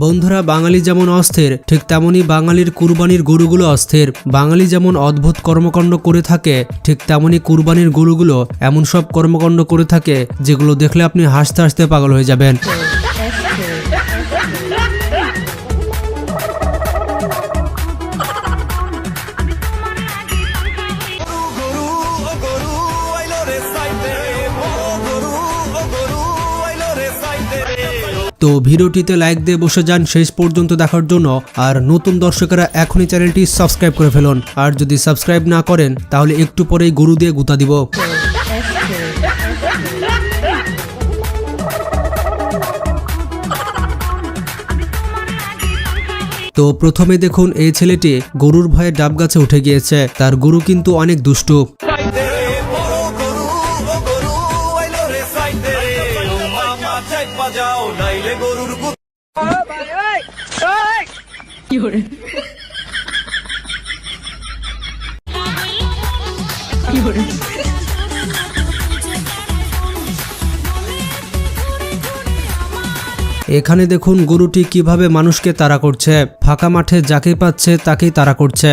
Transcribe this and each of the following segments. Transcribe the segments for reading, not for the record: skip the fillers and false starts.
বন্ধুরা, বাঙালি যেমন অস্থির, ঠিক তেমনি বাঙালির কুরবানির গরুগুলো অস্থির। বাঙালি যেমন অদ্ভুত কর্মকাণ্ড করে থাকে, ঠিক তেমনি কুরবানির গরুগুলো এমন সব কর্মকাণ্ড করে থাকে যেগুলো দেখলে আপনি হাসতে হাসতে পাগল হয়ে যাবেন। তো ভিডিওটিতে লাইক দিয়ে বসে যান শেষ পর্যন্ত দেখার জন্য। আর নতুন দর্শকেরা এখনই চ্যানেলটি সাবস্ক্রাইব করে ফেলুন। আর যদি সাবস্ক্রাইব না করেন তাহলে একটু পরেই গরু দিয়ে গুতা দিব। তো প্রথমে দেখুন, এই ছেলেটি গরুর ভয়ে ডাব গাছে উঠে গিয়েছে। তার গরু কিন্তু অনেক দুষ্টু। এখানে দেখুন গরুটি কিভাবে মানুষকে তাড়া করছে। ফাঁকা মাঠে যাকে পাচ্ছে তাকেই তাড়া করছে।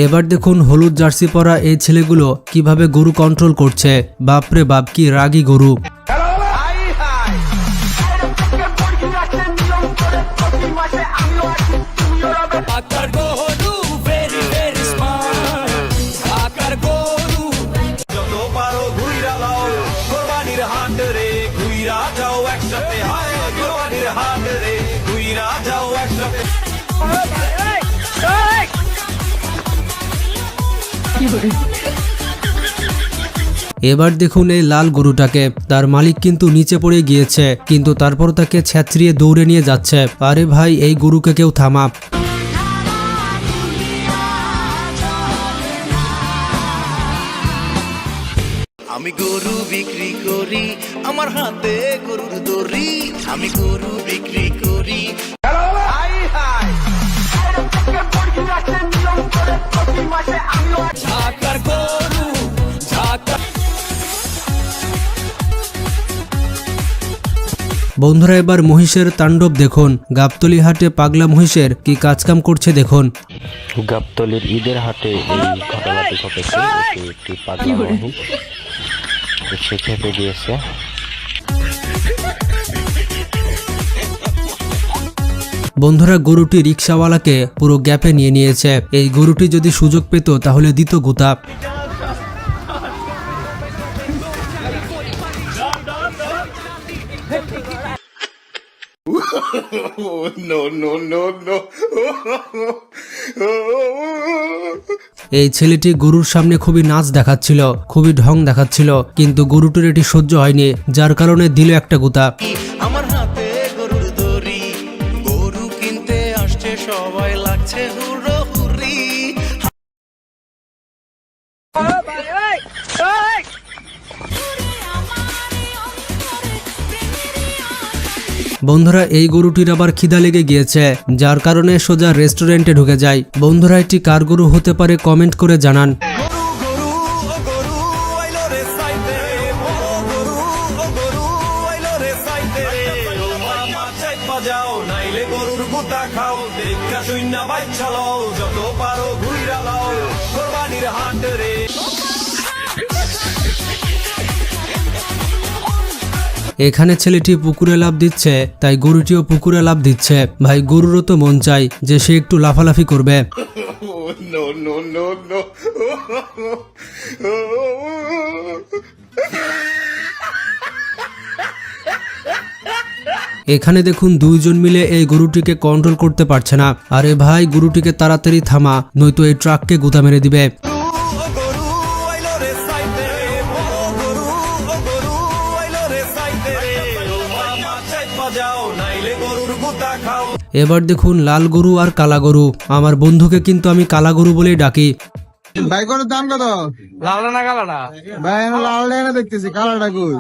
এবার দেখুন হলুদ জার্সি পরা এই ছেলেগুলো কিভাবে গরু কন্ট্রোল করছে। বাপরে বাপ, কি রাগী গরু। এবার দেখুন এই লাল গরুটাকে, তার মালিক কিন্তু নিচে পড়ে গিয়েছে, কিন্তু তারপর তাকে ছেঁচড়িয়ে দৌড়ে নিয়ে যাচ্ছে। আরে ভাই, এই গরুকে কেউ থামা। আমি গরু বিক্রি করি, আমার হাতে গরুর দড়ি, আমি গরু বিক্রি করি। বন্ধুরা, এবার মহিষের তাণ্ডব দেখুন। গাবতলী হাটে পাগলা মহিষের কি কাজকাম করছে দেখুন। গাবতলীর ঈদের হাটে এই ঘটনাটি ঘটেছে। একটি পাগলা মহিষ সে খেপে গিয়েছে। বন্ধুরা, গরুটি রিক্সাওয়ালাকে পুরো গ্যাপে নিয়ে নিয়েছে। এই গরুটি যদি সুযোগ পেত তাহলে দিত গুতা। এই ছেলেটি গরুর সামনে খুবই নাচ দেখাচ্ছিল, খুবই ঢং দেখাচ্ছিল, কিন্তু গরুটির এটি সহ্য হয়নি, যার কারণে দিল একটা গুতা। আমার হাতে গরুর দড়ি, গরু কিনতে আসছে সবাই, লাগছে হুড়োহুড়ি। বন্ধুরা, এই গরুটির আবার খিদা লেগে গিয়েছে, যার কারণে সোজা রেস্টুরেন্টে ঢুকে যায়। বন্ধুরা, এটি কার গরু হতে পারে কমেন্ট করে জানান। এখানে ছেলেটি পুকুরে লাফ দিচ্ছে, তাই গরুটিও পুকুরে লাফ দিচ্ছে। ভাই, গরুরও তো মন চাই যে সে একটু লাফালাফি করবে। এখানে দেখুন দুইজন মিলে এই গরুটিকে কন্ট্রোল করতে পারছে না। আরে ভাই, গরুটিকে তাড়াতাড়ি থামা, নয়তো এই ট্রাককে গুতা মেরে দিবে। এবার দেখুন লাল গরু আর কালা গরু। আমার বন্ধুকে কিন্তু আমি কালা গরু বলেই ডাকি। ভাই গরুর দাম কত? লাল না কালাটা? ভাই আমি লাল না দেখতেছি, কালারটা কই?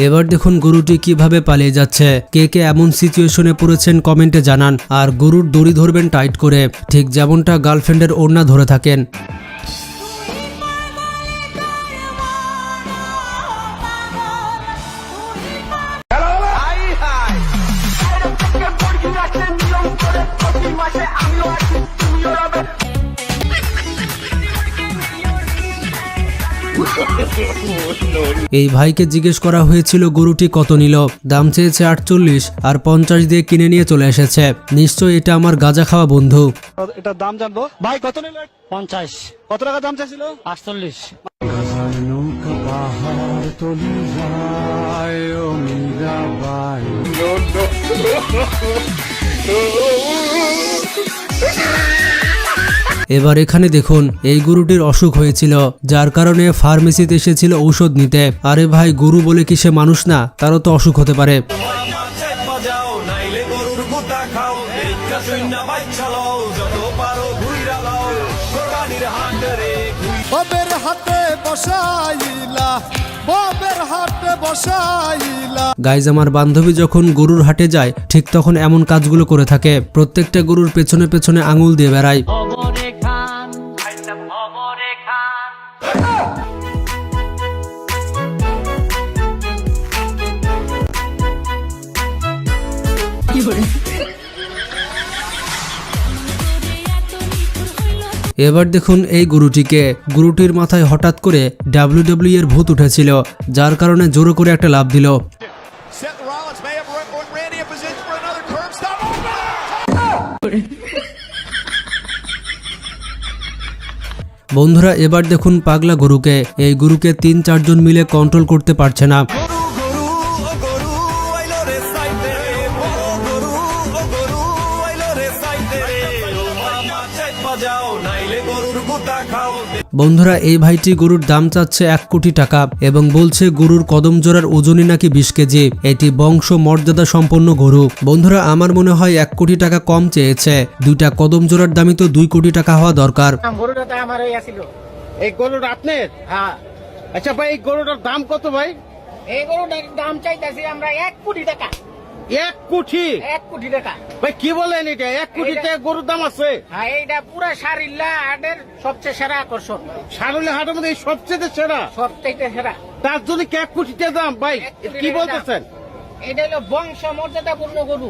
এবার দেখুন গরুটি কিভাবে পালিয়ে যাচ্ছে। কে কে এমন সিচুয়েশনে পড়েছেন কমেন্টে জানান। আর গরুর দড়ি ধরবেন টাইট করে, ঠিক যেমনটা গার্লফ্রেন্ডের ওড়না ধরে থাকেন। এই ভাইকে জিজ্ঞেস করা হয়েছিল গরুটি কত নিল। দাম চেয়েছে 48 আর 50 দিয়ে কিনে নিয়ে চলে এসেছে। নিশ্চয় এটা আমার গাঁজা খাওয়া বন্ধু। এটার দাম জানবো ভাই, কত নিল? 50। কত টাকা দাম চাইছিল? 48। এবার এখানে দেখুন, এই গরুটির অসুখ হয়েছিল, যার কারণে ফার্মেসিতে এসেছিল ঔষধ নিতে। আরে ভাই, গরু বলে কি সে মানুষ না? তারও তো অসুখ হতে পারে। বাবের হাতে বসাইলা, বাবের হাতে বসাইলা। গাইজ, আমার বান্ধবী যখন গরুর হাটে যায় ঠিক তখন এমন কাজগুলো করে থাকে। প্রত্যেকটা গরুর পেছনে পেছনে আঙুল দিয়ে বেড়ায়। খবরে খান, খবরে খান। এবার দেখুন এই গরুটিকে। গরুটির মাথায় হঠাৎ করে WWE এর ভূত উঠেছিল, যার কারণে জোরে করে একটা লাফ দিল। Seth Rollins may have put Randy in position for another curb stop. বন্ধুরা, এবার দেখুন পাগলা গরুকে। এই গরুকে 3-4 জন মিলে কন্ট্রোল করতে পারছে না। বন্ধুরা, এই ভাইটি গরুর দাম চাচ্ছে 1 কোটি টাকা এবং বলছে গরুর কদম জোড়ার ওজনই নাকি 20 কেজি। এটি বংশ মর্যাদা সম্পন্ন গরু। বন্ধুরা, আমার মনে হয় 1 কোটি টাকা কম চেয়েছে। 2টা কদম জোড়ার দামই তো 2 কোটি টাকা হওয়া দরকার। গরুটা তো আমার এই আছিল। এই গরুটা আপনার? হ্যাঁ। আচ্ছা ভাই, এই গরুটার দাম কত ভাই? এই গরুটার দাম চাইতেছি আমরা 1 কোটি টাকা। 1 কোটি? 1 কোটি টাকা। ভাই কি বলেন, এটা 1 কোটি টাকা গরুর দাম আছে? হ্যাঁ, এইটা পুরা সারিল্লা হাটের সবচেয়ে সেরা আকর্ষণ। সারুলে হাটের মধ্যে এই সবচেয়ে সেরা, সবচেয়ে সেরা। তার জন্য কি 1 কোটি টাকা দাম? ভাই 1 কোটি কি টাকা বলতেছেন? এটা হলো বংশ মর্যাদাপূর্ণ গরু।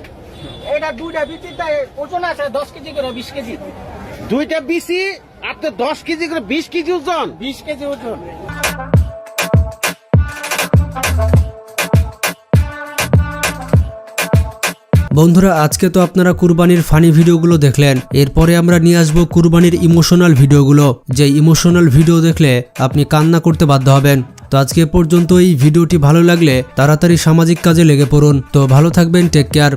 এটা 2টা বিচিতে ওজন আছে 10 কেজি করে, 20 কেজি। 2টা বিসি আপনি 10 কেজি করে, 20 কেজি ওজন? 20 কেজি ওজন। বন্ধুরা, আজকে তো আপনারা কুরবানির ফানি ভিডিওগুলো দেখলেন। এরপরে আমরা নিয়ে আসবো কুরবানির ইমোশনাল ভিডিওগুলো, যে ইমোশনাল ভিডিও দেখলে আপনি কান্না করতে বাধ্য হবেন। তো আজকে পর্যন্ত এই ভিডিওটি ভালো লাগলে তাড়াতাড়ি সামাজিক কাজে লেগে পড়ুন। তো ভালো থাকবেন, টেক কেয়ার।